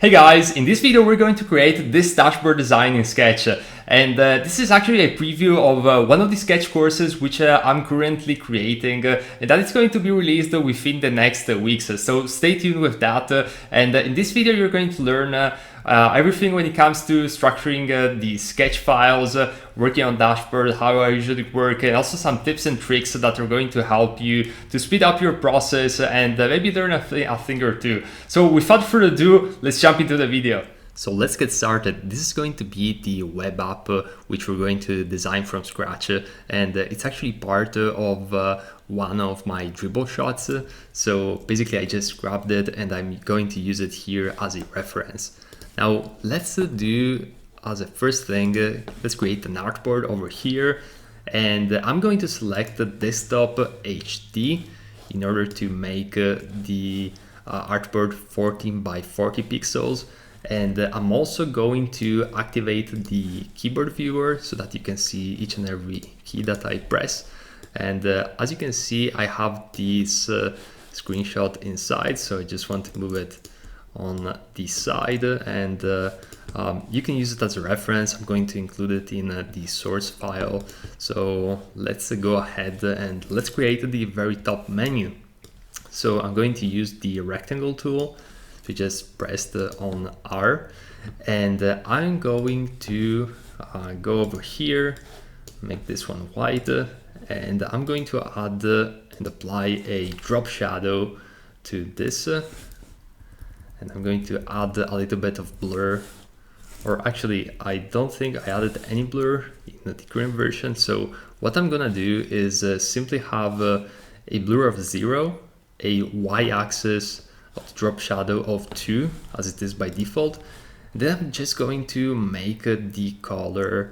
Hey guys, in this video we're going to create this dashboard design in Sketch, and this is actually a preview of one of the Sketch courses which I'm currently creating, and that is going to be released within the next weeks, so stay tuned with that. And in this video you're going to learn everything when it comes to structuring the Sketch files, working on dashboard, how I usually work, and also some tips and tricks that are going to help you to speed up your process and maybe learn a thing or two. So without further ado, let's jump into the video. So let's get started. This is going to be the web app which we're going to design from scratch, and it's actually part of one of my dribble shots. So basically I just grabbed it and I'm going to use it here as a reference. Now let's do as a first thing, let's create an artboard over here, and I'm going to select the desktop HD in order to make the artboard 14 by 40 pixels. And I'm also going to activate the keyboard viewer so that you can see each and every key that I press. And as you can see, I have this screenshot inside, so I just want to move it on the side, and you can use it as a reference. I'm going to include it in the source file. So let's go ahead and let's create the very top menu. So I'm going to use the rectangle tool. We just pressed on R, and I'm going to go over here, make this one white, and I'm going to add and apply a drop shadow to this, and I'm going to add a little bit of blur, or actually I don't think I added any blur in the current version. So what I'm gonna do is simply have a blur of 0, a y-axis of drop shadow of 2 as it is by default. Then I'm just going to make the color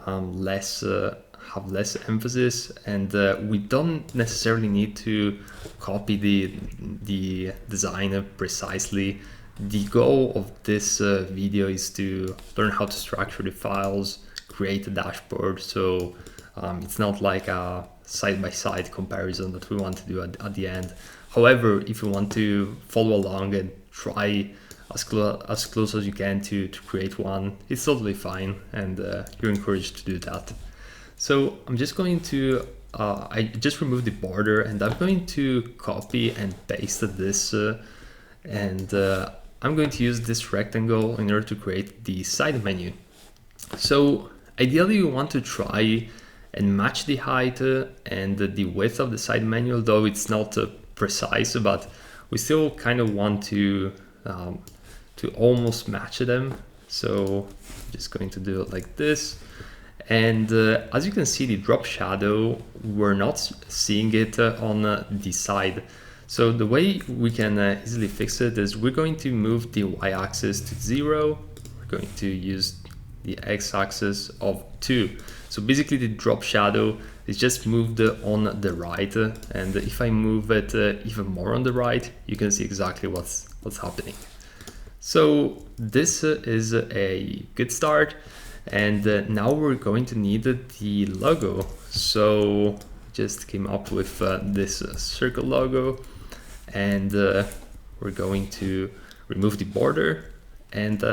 have less emphasis, and we don't necessarily need to copy the design precisely. The goal of this video is to learn how to structure the files, create a dashboard, so it's not like a side-by-side comparison that we want to do at the end. However, if you want to follow along and try as close as you can to create one, it's totally fine, and you're encouraged to do that. So I'm just going to, I just removed the border, and I'm going to copy and paste this, and I'm going to use this rectangle in order to create the side menu. So ideally you want to try and match the height and the width of the side menu, although it's not precise, but we still kind of want to almost match them. So I'm just going to do it like this. And as you can see, the drop shadow, we're not seeing it on the side. So the way we can easily fix it is we're going to move the y-axis to 0. We're going to use the x-axis of 2. So basically the drop shadow is just moved on the right, and if I move it even more on the right, you can see exactly what's happening. So this is a good start, and now we're going to need the logo. So just came up with this circle logo, and we're going to remove the border, and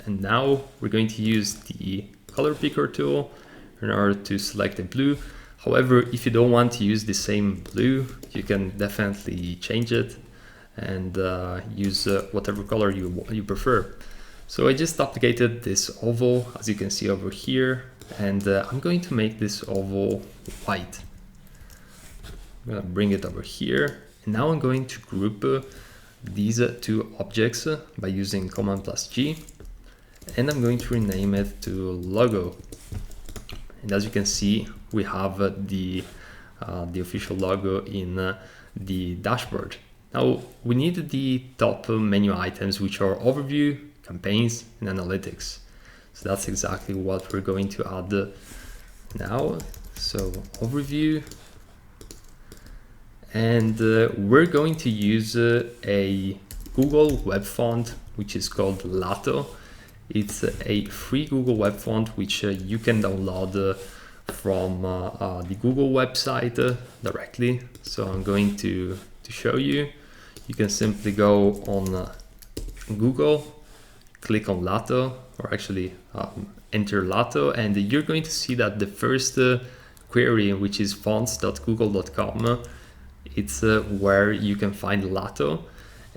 now we're going to use the color picker tool in order to select a blue. However, if you don't want to use the same blue, you can definitely change it and use whatever color you prefer. So I just duplicated this oval, as you can see over here, and I'm going to make this oval white. I'm gonna bring it over here, and now I'm going to group these two objects by using Command+G, and I'm going to rename it to logo. And as you can see, we have the official logo in the dashboard. Now we need the top menu items, which are overview, campaigns, and analytics. So that's exactly what we're going to add now. So overview, and we're going to use a Google web font which is called Lato. It's a free Google web font which you can download from the Google website directly. So I'm going to show you. You can simply go on Google, click on Lato, or actually enter Lato, and you're going to see that the first query, which is fonts.google.com, it's where you can find Lato,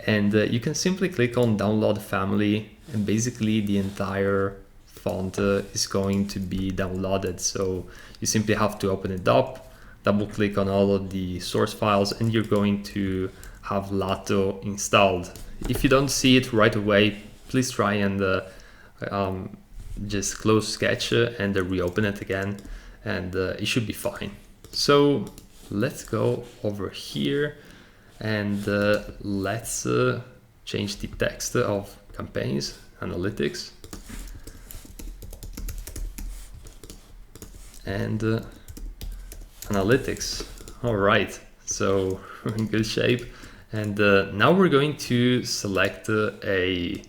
and you can simply click on download family, and basically the entire font is going to be downloaded. So you simply have to open it up, double click on all of the source files, and you're going to have Lato installed. If you don't see it right away, please try and just close Sketch and reopen it again, and it should be fine. So let's go over here and let's change the text of campaigns, analytics, and analytics. All right, so we're in good shape. And now we're going to select a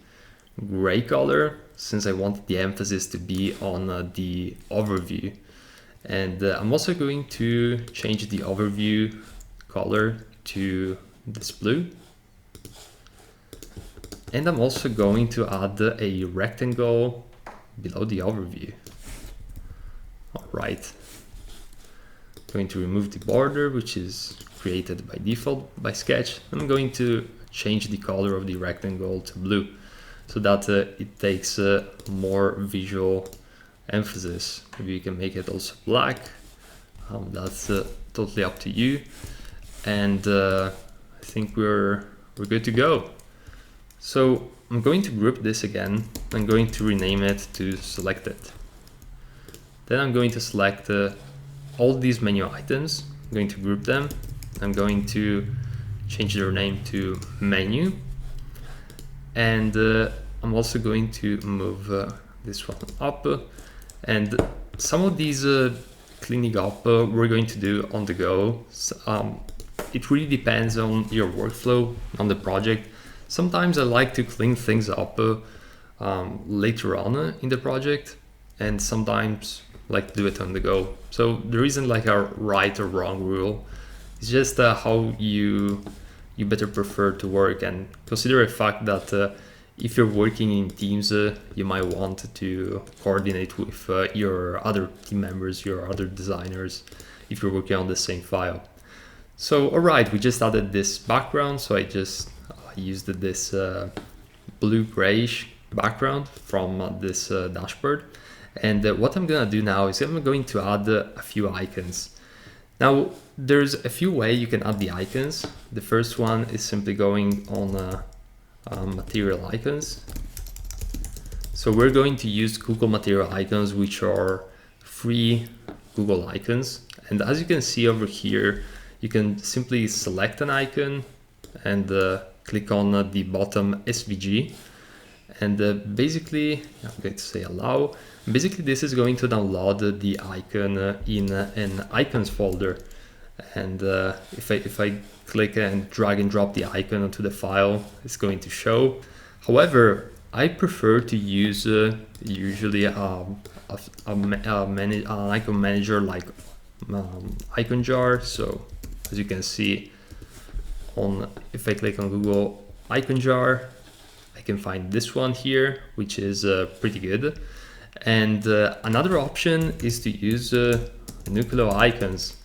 gray color, since I want the emphasis to be on the overview. And I'm also going to change the overview color to this blue. And I'm also going to add a rectangle below the overview. All right. Going to remove the border, which is created by default by Sketch. I'm going to change the color of the rectangle to blue, so that it takes more visual emphasis. Maybe you can make it also black. That's totally up to you. And I think we're good to go. So I'm going to group this again. I'm going to rename it to selected. Then I'm going to select all these menu items. I'm going to group them. I'm going to change their name to menu. And I'm also going to move this one up. And some of these cleaning up we're going to do on the go. It really depends on your workflow on the project. Sometimes I like to clean things up later on in the project, and sometimes like to do it on the go. So there isn't like a right or wrong rule. It's just how you better prefer to work, and consider the fact that if you're working in teams, you might want to coordinate with your other team members, your other designers, if you're working on the same file. So, all right, we just added this background. So I just used this blue-grayish background from this dashboard. And what I'm gonna do now is I'm going to add a few icons. Now, there's a few ways you can add the icons. The first one is simply going on material icons. So we're going to use Google material icons, which are free Google icons. And as you can see over here, you can simply select an icon and click on the bottom SVG. And basically, I'm going to say allow. Basically, this is going to download the icon in an icons folder. And if I click and drag and drop the icon onto the file, it's going to show. However, I prefer to use usually an icon manager like icon jar. So as you can see, if I click on Google icon jar, I can find this one here, which is pretty good. And another option is to use Nucleo icons,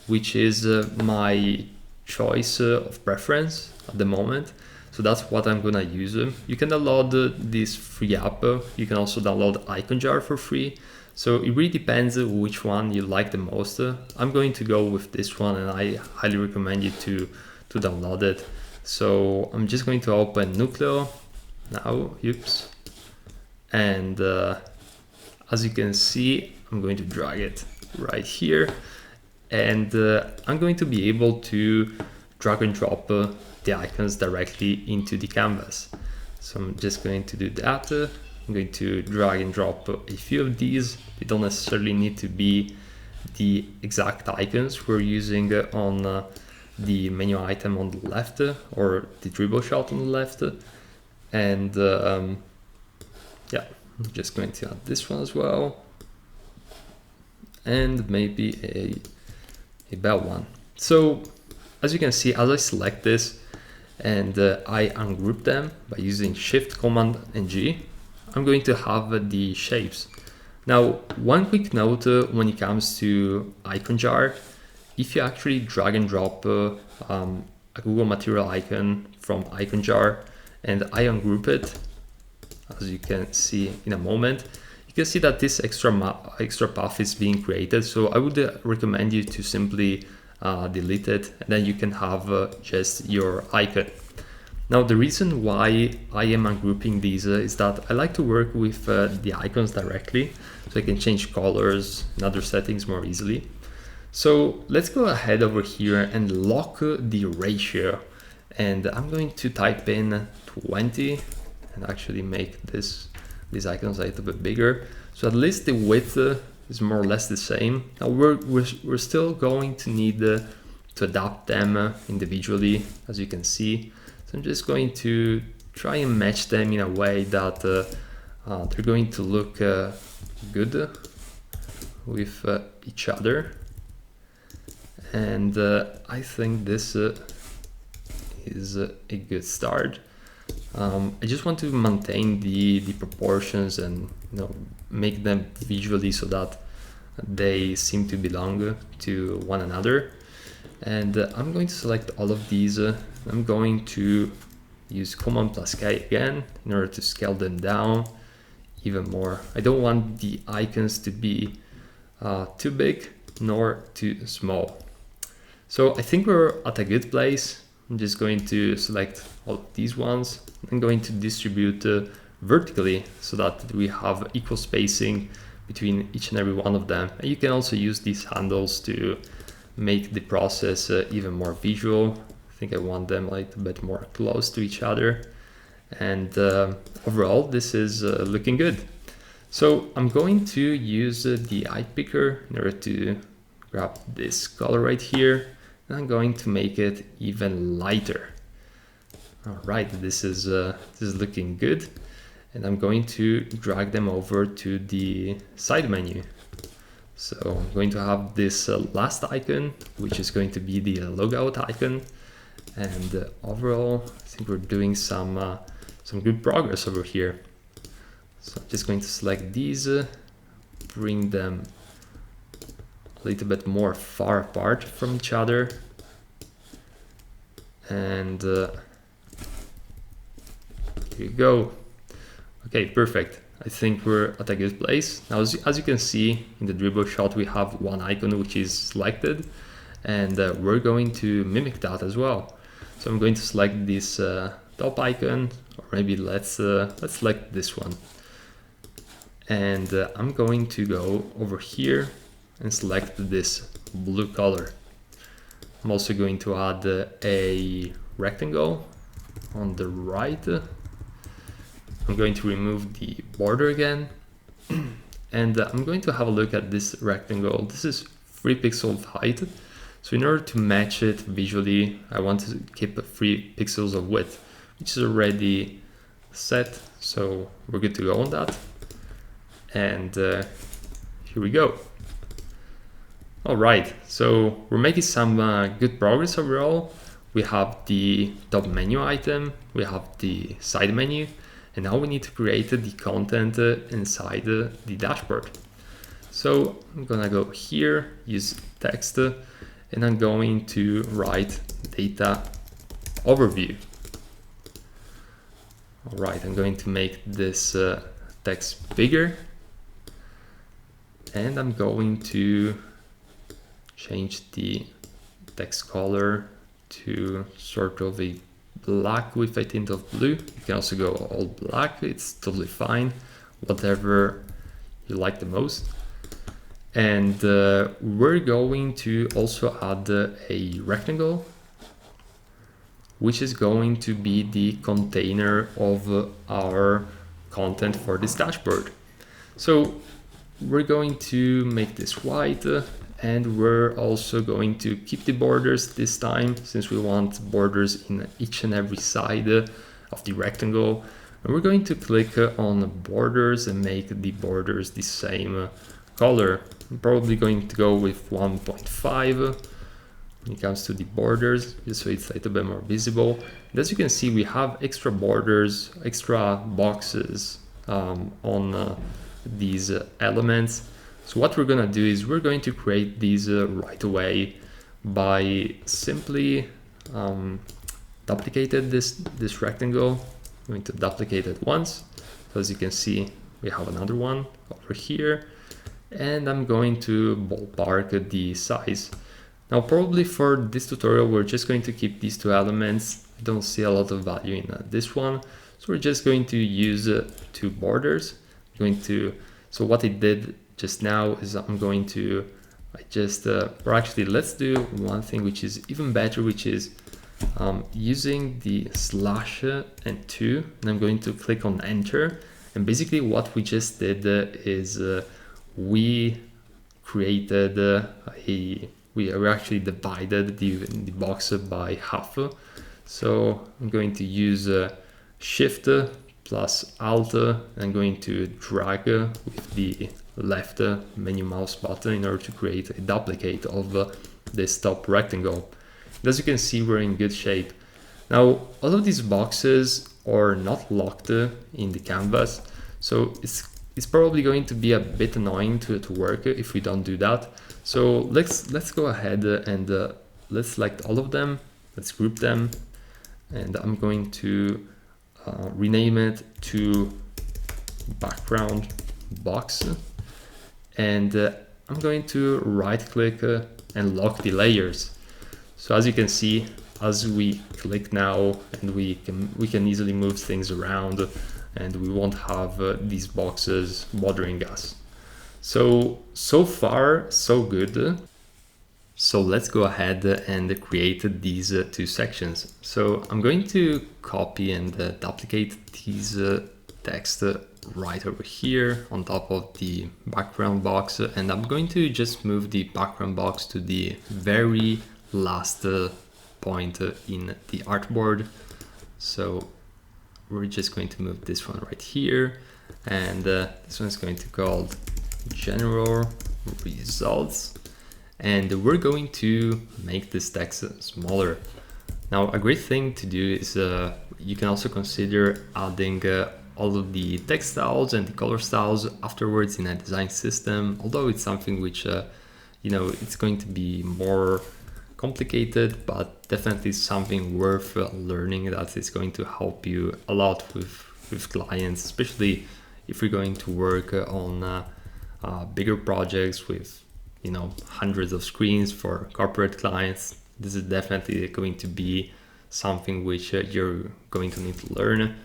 which is my choice of preference at the moment. So that's what I'm gonna use. You can download this free app. You can also download icon jar for free. So it really depends which one you like the most. I'm going to go with this one, and I highly recommend you to download it. So I'm just going to open Nucleo now, oops. And as you can see, I'm going to drag it right here. And I'm going to be able to drag and drop the icons directly into the canvas. So I'm just going to do that. I'm going to drag and drop a few of these. They don't necessarily need to be the exact icons we're using on the menu item on the left, or the dribble shot on the left. And yeah, I'm just going to add this one as well. And maybe a bell one. So as you can see, as I select this and I ungroup them by using Shift, Command, and G, I'm going to have the shapes. Now, one quick note when it comes to icon jar, if you actually drag and drop a Google material icon from icon jar and I ungroup it, as you can see in a moment, you can see that this extra path is being created. So I would recommend you to simply delete it, and then you can have just your icon. Now, the reason why I am ungrouping these is that I like to work with the icons directly, so I can change colors and other settings more easily. So let's go ahead over here and lock the ratio, and I'm going to type in 20 and actually make these icons a little bit bigger, so at least the width is more or less the same. Now we're still going to need to adapt them individually, as you can see. So I'm just going to try and match them in a way that they're going to look good with each other. And I think this is a good start. I just want to maintain the proportions and make them visually so that they seem to belong to one another. And I'm going to select all of these. I'm going to use Command plus K again in order to scale them down even more. I don't want the icons to be too big nor too small. So I think we're at a good place. I'm just going to select all of these ones. I'm going to distribute vertically so that we have equal spacing between each and every one of them. And you can also use these handles to make the process even more visual. I think I want them like a bit more close to each other. And overall, this is looking good. So I'm going to use the eye picker in order to grab this color right here. And I'm going to make it even lighter. All right, this is looking good. And I'm going to drag them over to the side menu. So I'm going to have this last icon, which is going to be the logout icon. And overall, I think we're doing some good progress over here. So I'm just going to select these, bring them a little bit more far apart from each other. And here you go. Okay, perfect. I think we're at a good place. Now, as you can see in the dribble shot, we have one icon which is selected, and we're going to mimic that as well. So I'm going to select this top icon, or maybe let's select this one. And I'm going to go over here and select this blue color. I'm also going to add a rectangle on the right. I'm going to remove the border again, and I'm going to have a look at this rectangle. This is 3 pixels of height. So in order to match it visually, I want to keep 3 pixels of width, which is already set. So we're good to go on that. And here we go. All right, so we're making some good progress overall. We have the top menu item, we have the side menu, and now we need to create the content inside the dashboard. So I'm gonna go here, use text, and I'm going to write data overview. All right, I'm going to make this text bigger, and I'm going to change the text color to sort of a black with a tint of blue. You can also go all black, it's totally fine, whatever you like the most. And we're going to also add a rectangle, which is going to be the container of our content for this dashboard. So we're going to make this white, and we're also going to keep the borders this time, since we want borders in each and every side of the rectangle. And we're going to click on borders and make the borders the same color. I'm probably going to go with 1.5 when it comes to the borders, just so it's a little bit more visible. And as you can see, we have extra borders, extra boxes on these elements. So what we're gonna do is we're going to create these right away by simply duplicated this rectangle. I'm going to duplicate it once. So as you can see, we have another one over here, and I'm going to ballpark the size. Now, probably for this tutorial, we're just going to keep these two elements. I don't see a lot of value in this one. So we're just going to use two borders. So what I did just now is or actually let's do one thing which is even better, which is using the slash and 2, and I'm going to click on enter. And basically what we just did is we created we actually divided the box by half. So I'm going to use shift plus alt. I'm going to drag with the left menu mouse button in order to create a duplicate of this top rectangle. And as you can see, we're in good shape. Now, all of these boxes are not locked in the canvas, so it's probably going to be a bit annoying to work if we don't do that. So let's go ahead and let's select all of them. Let's group them, and I'm going to rename it to background box, and I'm going to right click and lock the layers. So as you can see, as we click now, and we can easily move things around, and we won't have these boxes bothering us. So far, so good. So let's go ahead and create these two sections. So I'm going to copy and duplicate these text right over here on top of the background box, and I'm going to just move the background box to the very last point in the artboard. So we're just going to move this one right here, and this one is going to be called general results, and we're going to make this text smaller. Now, a great thing to do is you can also consider adding all of the text styles and the color styles afterwards in a design system, although it's something which it's going to be more complicated, but definitely something worth learning that is going to help you a lot with clients, especially if you're going to work on bigger projects with hundreds of screens for corporate clients. This is definitely going to be something which you're going to need to learn,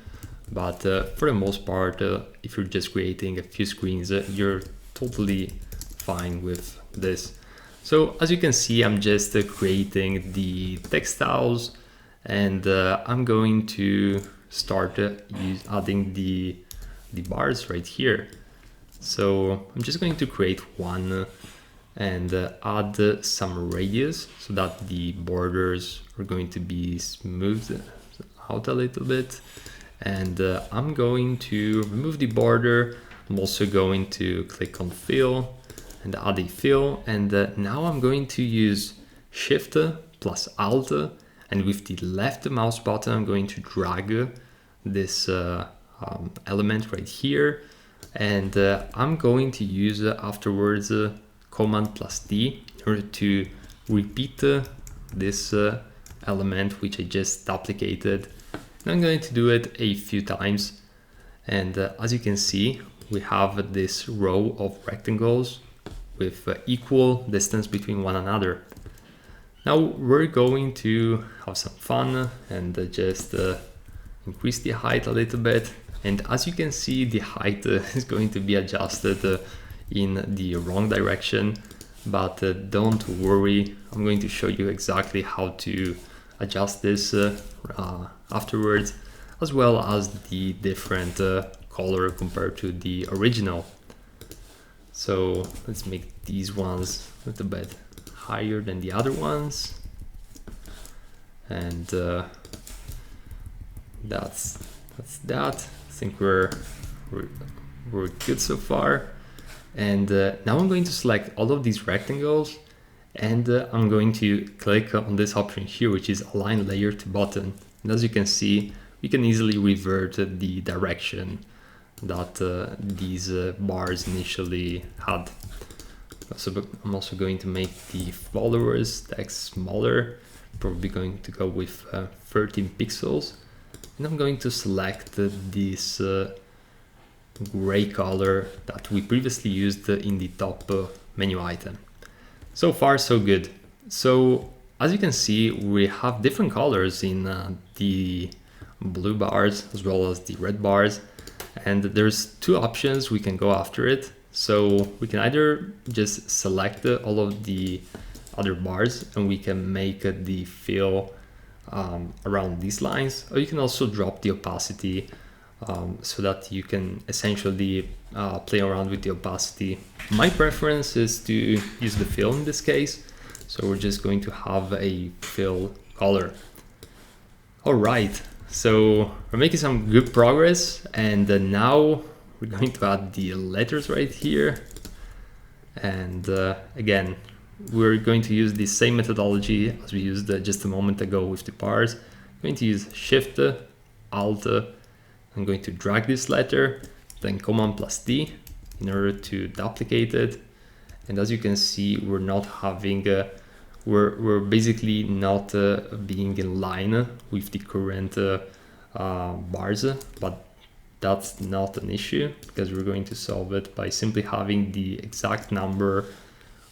but for the most part, if you're just creating a few screens, you're totally fine with this. So as you can see, I'm just creating the textiles, and I'm going to start adding the bars right here. So I'm just going to create one and add some radius so that the borders are going to be smoothed out a little bit. And I'm going to remove the border. I'm also going to click on fill and add a fill, and now I'm going to use shift plus alt, and with the left mouse button I'm going to drag this element right here, and I'm going to use afterwards command plus D in order to repeat this element which I just duplicated, and I'm going to do it a few times. And as you can see, we have this row of rectangles with equal distance between one another. Now we're going to have some fun and just increase the height a little bit. And as you can see, the height is going to be adjusted in the wrong direction, but don't worry, I'm going to show you exactly how to adjust this afterwards, as well as the different color compared to the original. So let's make these ones a little bit higher than the other ones, and that's that. I think we're good so far. And now I'm going to select all of these rectangles, And I'm going to click on this option here, which is align layer to button. And as you can see, we can easily revert the direction that these bars initially had. I'm also going to make the followers text smaller, probably going to go with 13 pixels. And I'm going to select this gray color that we previously used in the top menu item. So far, so good. So as you can see, we have different colors in the blue bars as well as the red bars. And there's two options we can go after it. So we can either just select all of the other bars and we can make the fill around these lines, or you can also drop the opacity so that you can essentially play around with the opacity. My preference is to use the fill in this case, so we're just going to have a fill color. All right, so we're making some good progress, and now we're going to add the letters right here. And again, we're going to use the same methodology as we used just a moment ago with the bars. I'm going to use Shift, Alt, I'm going to drag this letter, then Command plus D in order to duplicate it. And as you can see, we're not having, we're basically not being in line with the current bars, but that's not an issue because we're going to solve it by simply having the exact number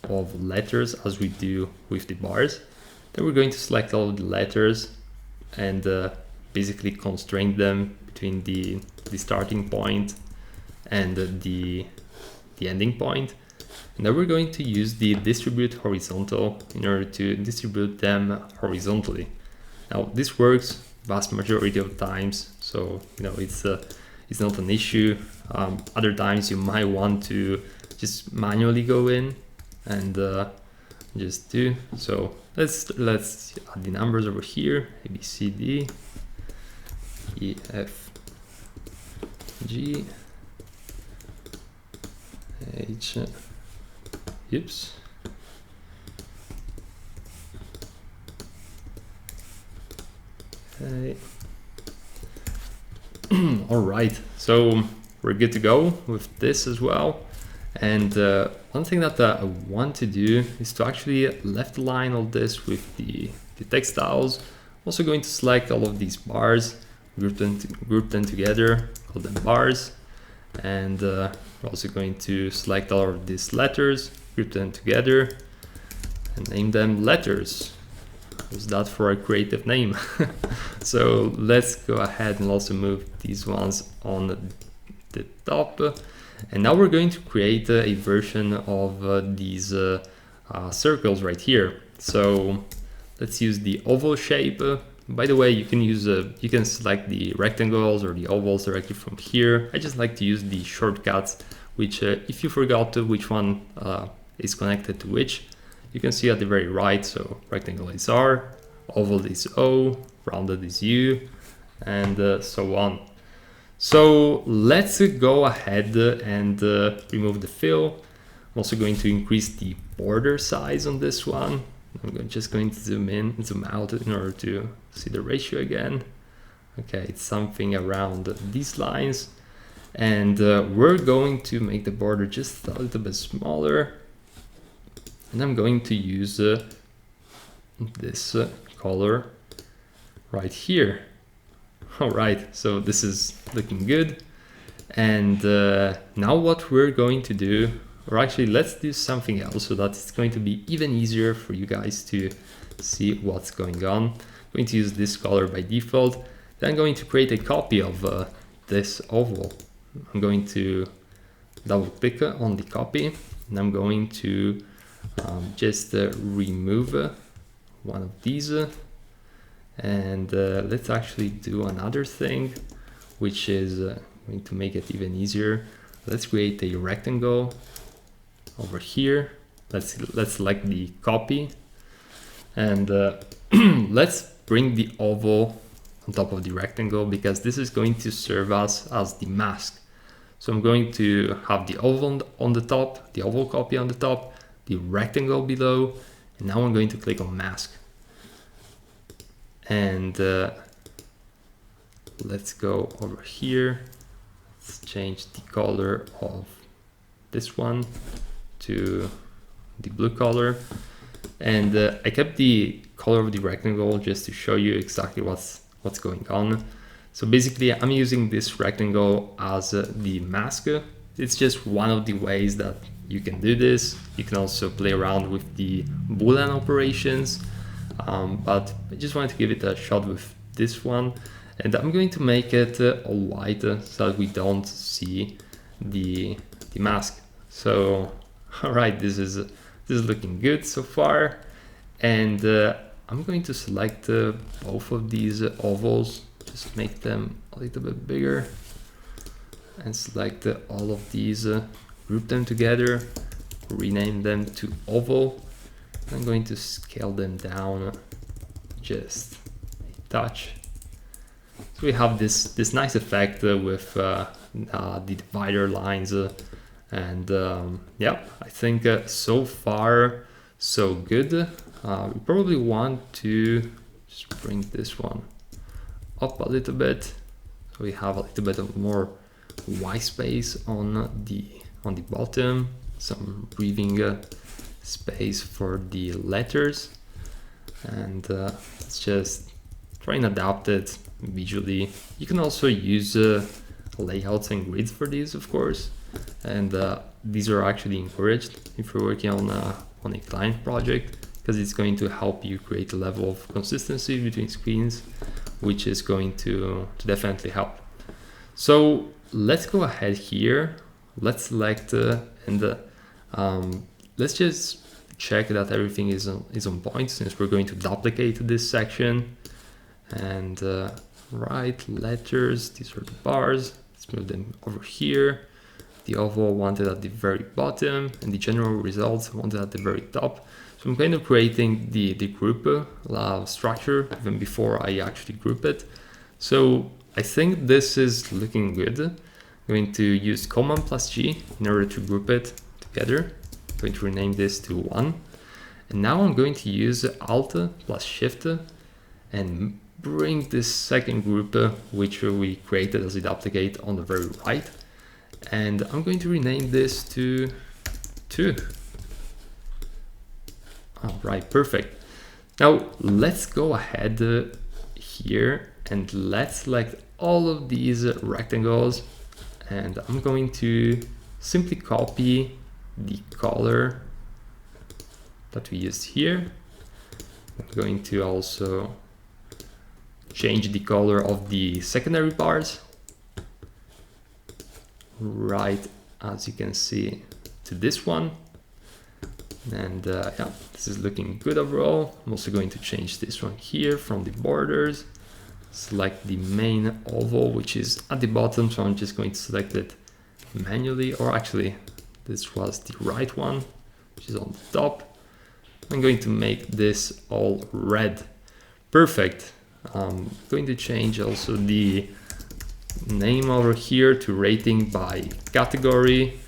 of letters as we do with the bars. Then we're going to select all of the letters and basically constrain them between the starting point and the ending point. And then we're going to use the distribute horizontal in order to distribute them horizontally. Now this works vast majority of times, so it's not an issue. Other times you might want to just manually go in and just do so. Let's add the numbers over here: A, B, C, D, E, F, G, H, oops, okay. All right, so we're good to go with this as well. And one thing that I want to do is to actually left align all this with the textiles. I'm also going to select all of these bars, group them together, call them bars. And we're also going to select all of these letters, group them together, and name them letters. Is that for a creative name? So let's go ahead and also move these ones on the top. And now we're going to create a version of these circles right here. So let's use the oval shape. By the way, you can use you can select the rectangles or the ovals directly from here. I just like to use the shortcuts, which if you forgot which one is connected to which, you can see at the very right. So rectangle is R, oval is O, rounded is U, and so on. So let's go ahead and remove the fill. I'm also going to increase the border size on this one. I'm just going to zoom in, zoom out in order to see the ratio again. Okay, it's something around these lines. And we're going to make the border just a little bit smaller. And I'm going to use this color right here. All right, so this is looking good. And now what we're going to do, or actually let's do something else so that it's going to be even easier for you guys to see what's going on. I'm going to use this color by default. Then I'm going to create a copy of this oval. I'm going to double click on the copy, and I'm going to just remove one of these. And let's actually do another thing, which is going to make it even easier. Let's create a rectangle over here. Let's select the copy, and let's bring the oval on top of the rectangle, because this is going to serve us as the mask. So I'm going to have the oval on the top, the oval copy on the top, the rectangle below, Now I'm going to click on mask. And let's go over here. Let's change the color of this one to the blue color. And I kept the color of the rectangle just to show you exactly what's going on. So basically I'm using this rectangle as the mask. It's just one of the ways that you can do this. You can also play around with the Boolean operations, but I just wanted to give it a shot with this one. And I'm going to make it all white so that we don't see the mask. So, all right, this is looking good so far. And I'm going to select both of these ovals, just make them a little bit bigger, and select all of these, group them together, rename them to oval. I'm going to scale them down just a touch. So we have this nice effect with the divider lines, and yeah, I think so far so good. We probably want to just bring this one up a little bit, so we have a little bit of more white space on the bottom, some breathing space for the letters, and let's just try and adapt it visually. You can also use layouts and grids for these, of course, and these are actually encouraged if you're working on a client project, because it's going to help you create a level of consistency between screens, which is going to definitely help. So let's go ahead here. Let's select and let's just check that everything is on point, since we're going to duplicate this section. And right, letters, these are the bars. Let's move them over here. The oval wanted at the very bottom, and the general results wanted at the very top. So I'm kind of creating the group structure even before I actually group it. So I think this is looking good. I'm going to use Command plus G in order to group it together. I'm going to rename this to 1. And now I'm going to use Alt plus Shift and bring this second group, which we created as a duplicate, on the very right. And I'm going to rename this to 2. All right, perfect. Now let's go ahead here and let's select all of these rectangles, and I'm going to simply copy the color that we used here. I'm going to also change the color of the secondary bars, right, as you can see, to this one. And yeah, this is looking good overall. I'm also going to change this one here from the borders, select the main oval, which is at the bottom, so I'm just going to select it manually, or actually this was the right one, which is on the top. I'm going to make this all red. Perfect. I'm going to change also the name over here to rating by category,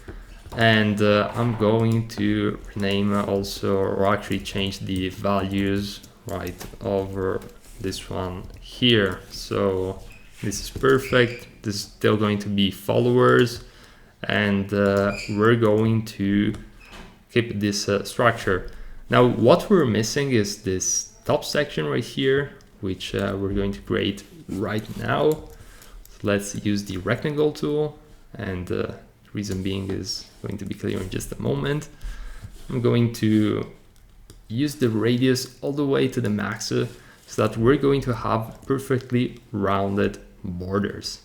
and I'm going to rename also, or actually change the values right over this one here. So this is perfect. This is still going to be followers, and we're going to keep this structure. Now what we're missing is this top section right here, which we're going to create right now. So let's use the rectangle tool, and the reason being is going to be clear in just a moment. I'm going to use the radius all the way to the max, so that we're going to have perfectly rounded borders.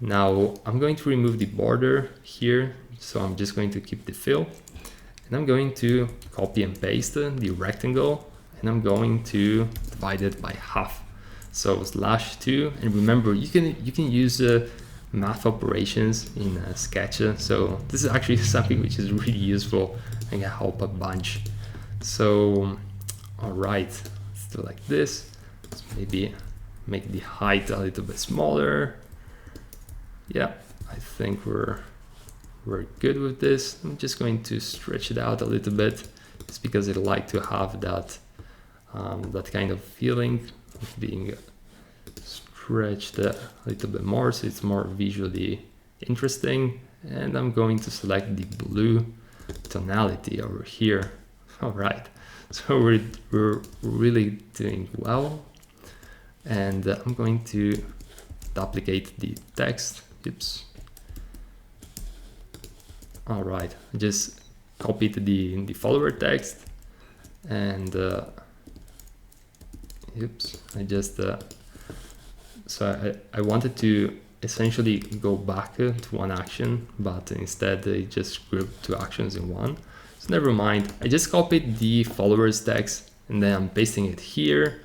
Now I'm going to remove the border here, so I'm just going to keep the fill, and I'm going to copy and paste the rectangle, and I'm going to divide it by half. So /2, and remember, you can use math operations in Sketch. So this is actually something which is really useful and can help a bunch. So all right, let's do like this. Let's maybe make the height a little bit smaller. Yeah, I think we're good with this. I'm just going to stretch it out a little bit It's because I like to have that that kind of feeling of being stretched a little bit more, so it's more visually interesting. And I'm going to select the blue tonality over here. All right, so we're really doing well. And I'm going to duplicate the text. Oops. All right, just copied the follower text, and oops, I just so I wanted to essentially go back to one action, but instead I just grouped two actions in one. So never mind, I just copied the followers text and then I'm pasting it here,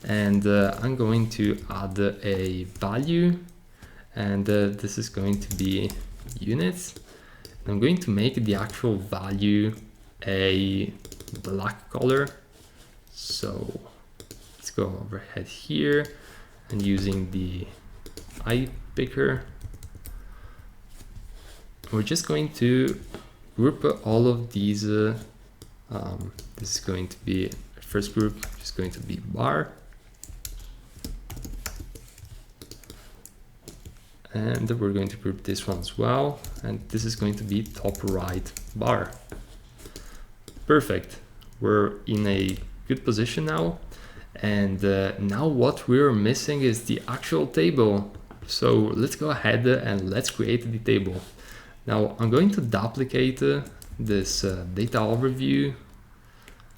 and I'm going to add a value, and this is going to be units. I'm going to make the actual value a black color. So let's go overhead here and using the eye picker, we're just going to group all of these. This is going to be first group, just going to be bar. And we're going to group this one as well, and this is going to be top right bar. Perfect. We're in a good position now, and now what we're missing is the actual table. So let's go ahead and let's create the table. Now I'm going to duplicate this data overview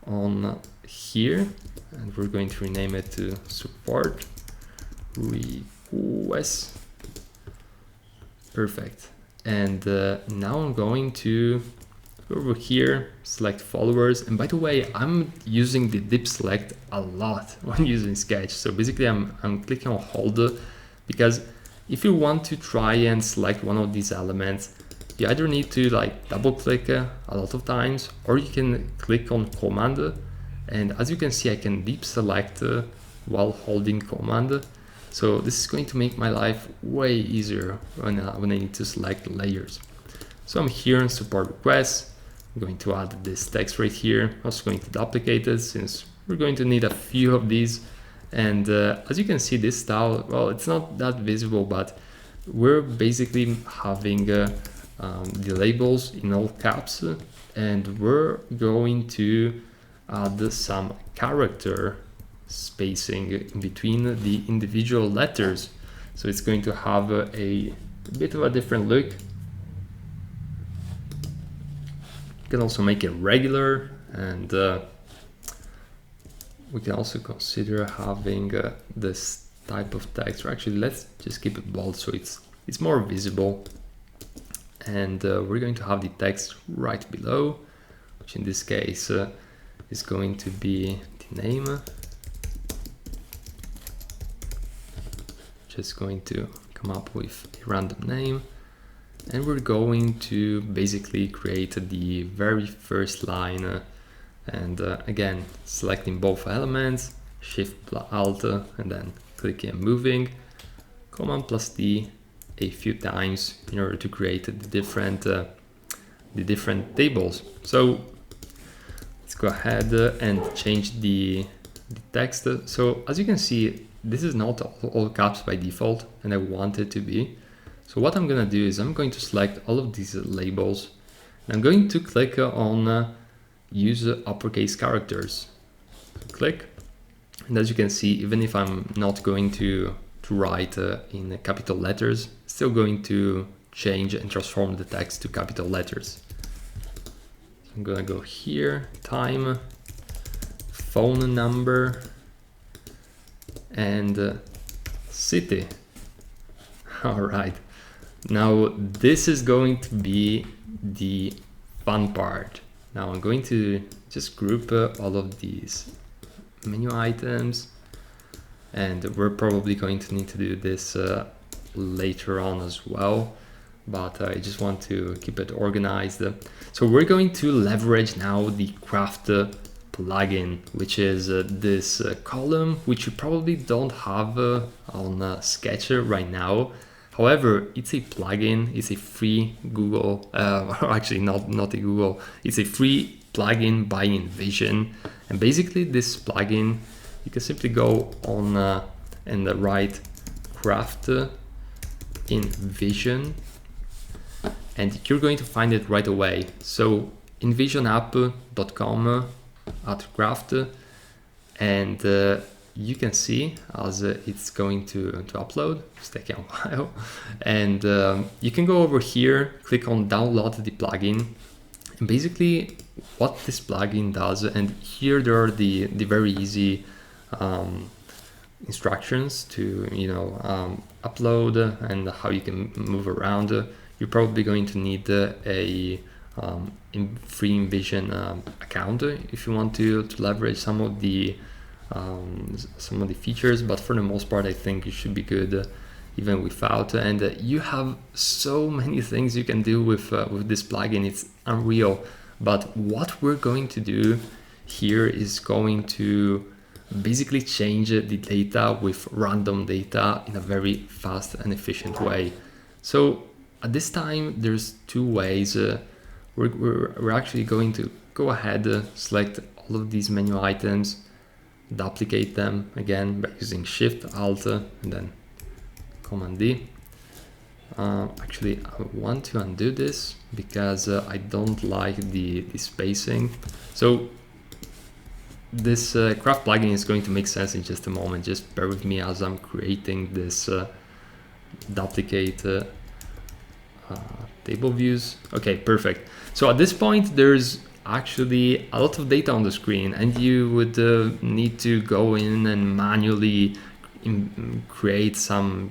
on here, and we're going to rename it to support request. Perfect. And now I'm going to go over here, select followers. And by the way, I'm using the dip select a lot when using Sketch. So basically I'm clicking on hold, because if you want to try and select one of these elements, you either need to like double click a lot of times, or you can click on command. And as you can see, I can dip select while holding command. So this is going to make my life way easier when I need to select layers. So I'm here in support requests. I'm going to add this text right here. I'm also going to duplicate it since we're going to need a few of these. And as you can see, this style, well, it's not that visible, but we're basically having the labels in all caps, and we're going to add some character spacing in between the individual letters, so it's going to have a bit of a different look. You can also make it regular, and we can also consider having this type of text, or actually let's just keep it bold so it's more visible. And we're going to have the text right below, which in this case is going to be the name. Just going to come up with a random name, and we're going to basically create the very first line, and again selecting both elements, Shift Alt, and then clicking and moving, Command plus D a few times in order to create the different tables. So let's go ahead and change the text. So as you can see, this is not all caps by default, and I want it to be. So what I'm gonna do is I'm going to select all of these labels, and I'm going to click on use uppercase characters. So click, and as you can see, even if I'm not going to write in capital letters, it's still going to change and transform the text to capital letters. So I'm gonna go here, time, phone number, and city. All right, now this is going to be the fun part. Now I'm going to just group all of these menu items, and we're probably going to need to do this later on as well, but I just want to keep it organized. So we're going to leverage now the craft plugin, which is this column, which you probably don't have on Sketch right now. However, it's a plugin, it's a free Google, or actually not a Google, it's a free plugin by InVision, and basically this plugin, you can simply go on and write craft InVision, and you're going to find it right away. So invisionapp.com @craft, and you can see as it's going to upload. It's taking a while, and you can go over here, click on download the plugin, and basically what this plugin does, and here there are the very easy instructions to upload and how you can move around. You're probably going to need a free InVision account if you want to leverage some of the features, but for the most part I think you should be good even without. And you have so many things you can do with this plugin, it's unreal. But what we're going to do here is going to basically change the data with random data in a very fast and efficient way. So at this time there's two ways. We're actually going to go ahead, select all of these menu items, duplicate them again by using Shift Alt and then Command D. Actually, I want to undo this because I don't like the spacing. So this craft plugin is going to make sense in just a moment. Just bear with me as I'm creating this duplicate table views. Okay, perfect. So at this point there's actually a lot of data on the screen, and you would need to go in and manually create some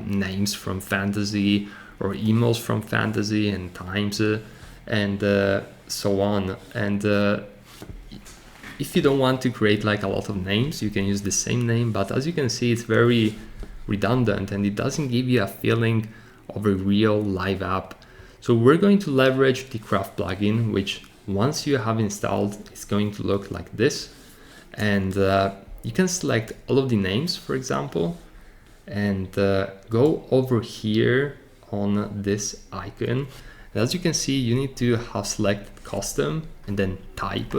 names from fantasy or emails from fantasy and times and so on. And if you don't want to create like a lot of names, you can use the same name, but as you can see it's very redundant and it doesn't give you a feeling of a real live app. So we're going to leverage the craft plugin, which once you have installed, it's going to look like this. And you can select all of the names, for example, and go over here on this icon. And as you can see, you need to have selected custom and then type.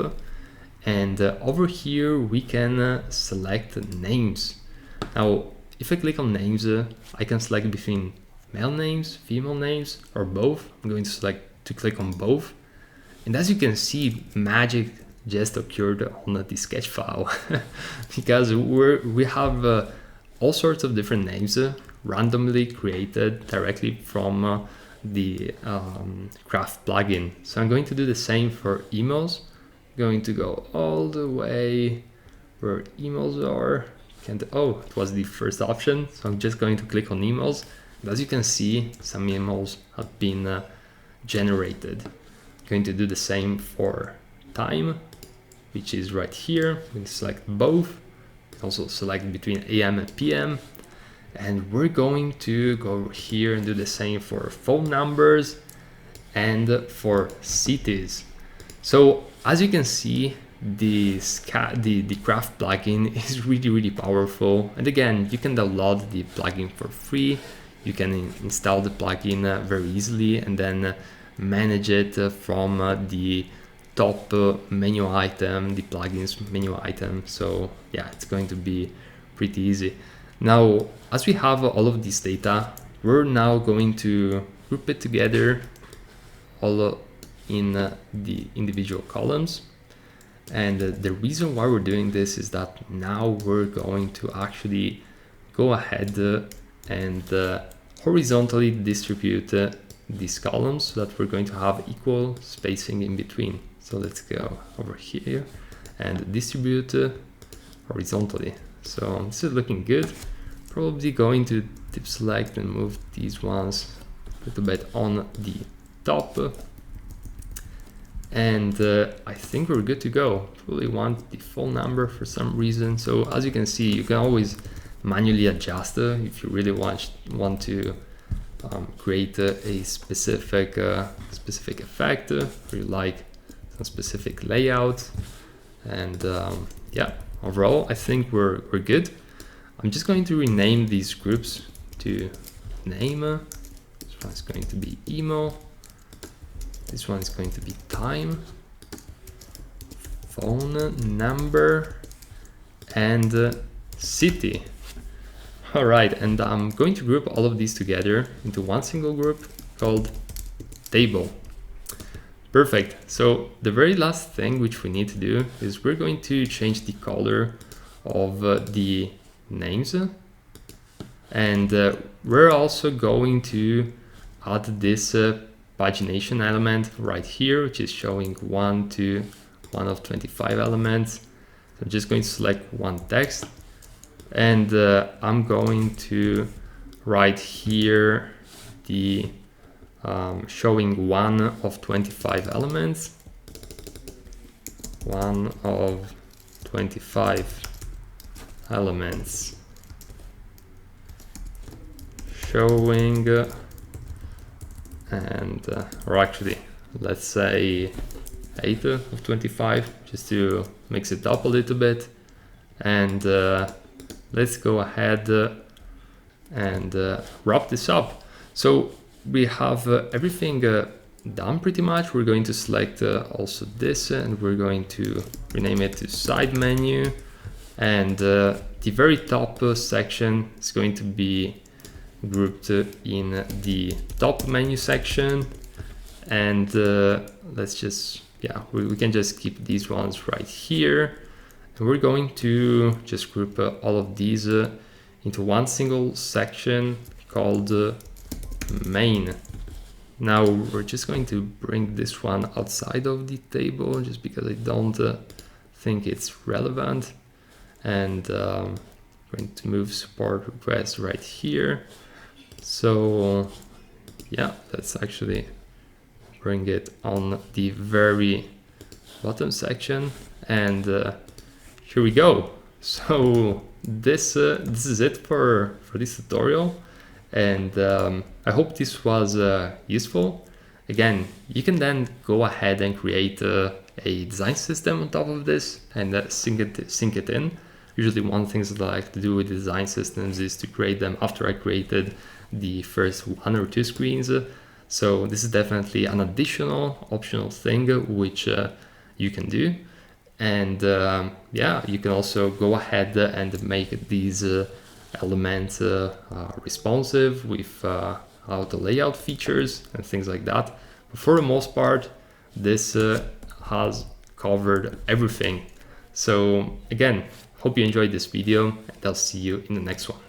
And over here, we can select names. Now, if I click on names, I can select between male names, female names, or both. I'm going to select to click on both. And as you can see, magic just occurred on the sketch file because we have all sorts of different names randomly created directly from the craft plugin. So I'm going to do the same for emails. I'm going to go all the way where emails are. Oh, it was the first option. So I'm just going to click on emails. And as you can see, some emails have been generated. I'm going to do the same for time, which is right here. I'm going to select both. Also select between AM and PM. And we're going to go over here and do the same for phone numbers and for cities. So as you can see, the craft plugin is really powerful. And again, you can download the plugin for free. You can install the plugin very easily and then manage it from the top menu item, the plugins menu item. So yeah, it's going to be pretty easy. Now, as we have all of this data, we're now going to group it together all in the individual columns. And the reason why we're doing this is that now we're going to actually go ahead and horizontally distribute these columns so that we're going to have equal spacing in between. So let's go over here and distribute horizontally. So this is looking good. Probably going to tip select and move these ones a little bit on the top. And I think we're good to go. Probably want the phone number for some reason. So as you can see, you can always manually adjust if you really want to create a specific effect, or you like some specific layout. And yeah, overall I think we're good. I'm just going to rename these groups to name. This one is going to be email. This one is going to be time. phone number and city. All right, and I'm going to group all of these together into one single group called table. Perfect. So the very last thing which we need to do is we're going to change the color of the names, and we're also going to add this pagination element right here, which is showing 1 to 1 of 25 elements. So I'm just going to select one text, and I'm going to write here the showing 1 of 25 elements, 1 of 25 elements, showing and or actually let's say 8 of 25, just to mix it up a little bit. And let's go ahead and wrap this up. So we have everything done pretty much. We're going to select also this, and we're going to rename it to side menu, and the very top section is going to be grouped in the top menu section. And let's just, yeah, we can just keep these ones right here, and we're going to just group all of these into one single section called main. Now we're just going to bring this one outside of the table, just because I don't think it's relevant, and going to move support request right here. So yeah, let's actually bring it on the very bottom section, and here we go. So this is it for this tutorial, and I hope this was useful. Again, you can then go ahead and create a design system on top of this and sync it in. Usually one thing that I like to do with design systems is to create them after I created the first 1 or 2 screens. So this is definitely an additional optional thing which you can do. And yeah, you can also go ahead and make these elements responsive with auto layout features and things like that. But for the most part, this has covered everything. So again, hope you enjoyed this video, and I'll see you in the next one.